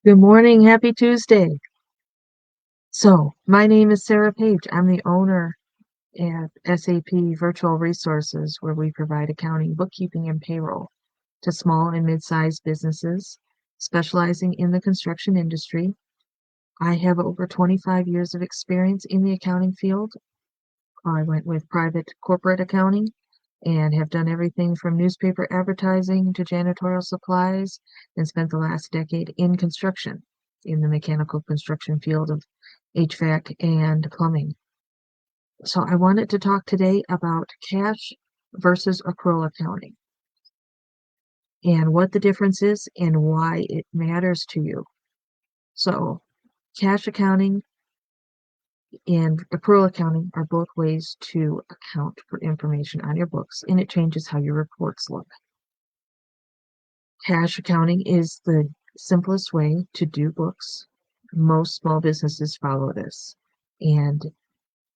Good morning. Happy Tuesday. So, my name is Sarah Page. I'm the owner at SAP Virtual Resources, where we provide accounting, bookkeeping, and payroll to small and mid-sized businesses specializing in the construction industry. I have over 25 years of experience in the accounting field. I went with private corporate accounting and have done everything from newspaper advertising to janitorial supplies, and spent the last decade in construction, in the mechanical construction field of HVAC and plumbing. So I wanted to talk today about cash versus accrual accounting and what the difference is and why it matters to you. So cash accounting and accrual accounting are both ways to account for information on your books, and it changes how your reports look. Cash accounting is the simplest way to do books. Most small businesses follow this. And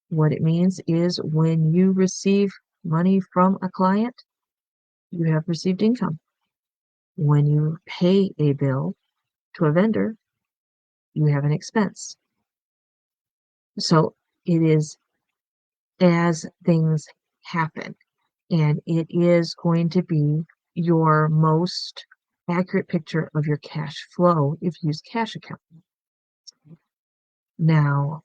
what it means is when you receive money from a client, you have received income. When you pay a bill to a vendor, you have an expense. So it is as things happen, and it is going to be your most accurate picture of your cash flow if you use cash accounting. Now,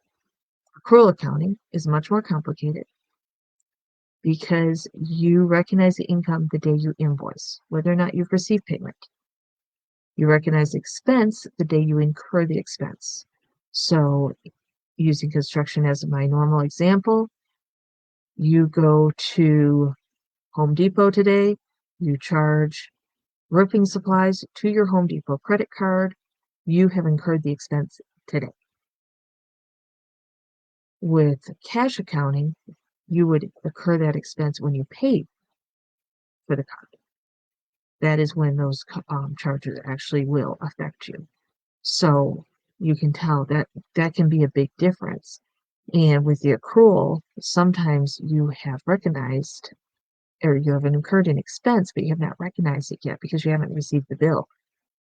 accrual accounting is much more complicated because you recognize the income the day you invoice, whether or not you've received payment. You recognize the expense the day you incur the expense. So, using construction as my normal example, you go to Home Depot today, you charge roofing supplies to your Home Depot credit card, you have incurred the expense today. With cash accounting, you would incur that expense when you pay for the card. That is when those charges actually will affect you. So you can tell that that can be a big difference. And with the accrual, sometimes you have recognized or you have incurred an expense, but you have not recognized it yet because you haven't received the bill.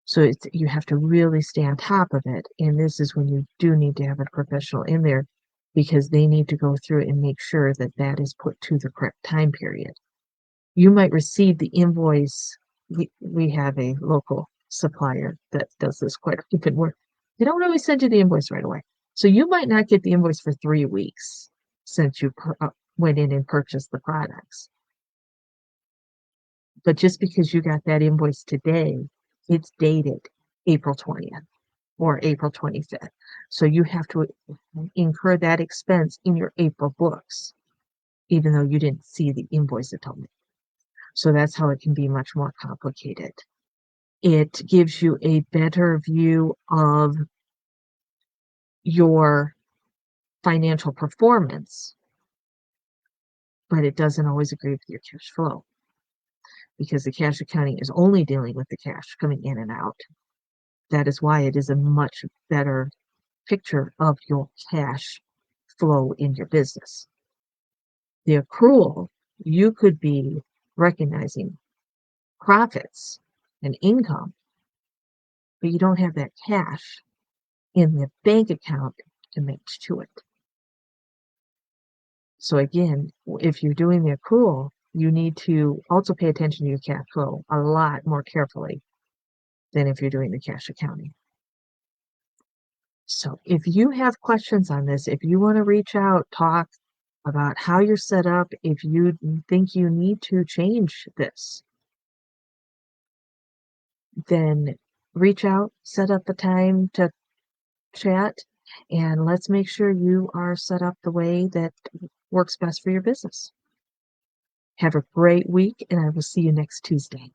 So you have to really stay on top of it. And this is when you do need to have a professional in there because they need to go through and make sure that that is put to the correct time period. You might receive the invoice. We have a local supplier that does this quite often where they don't always send you the invoice right away. So you might not get the invoice for 3 weeks since you went in and purchased the products. But just because you got that invoice today, it's dated April 20th or April 25th. So you have to incur that expense in your April books, even though you didn't see the invoice until May. So that's how it can be much more complicated. It gives you a better view of your financial performance, but it doesn't always agree with your cash flow because the cash accounting is only dealing with the cash coming in and out. That is why it is a much better picture of your cash flow in your business. The accrual, you could be recognizing profits and income, but you don't have that cash in the bank account to match to it. So again, if you're doing the accrual, you need to also pay attention to your cash flow a lot more carefully than if you're doing the cash accounting. So if you have questions on this, if you want to reach out, talk about how you're set up, if you think you need to change this, then reach out, set up a time to chat, and let's make sure you are set up the way that works best for your business. Have a great week, and I will see you next Tuesday.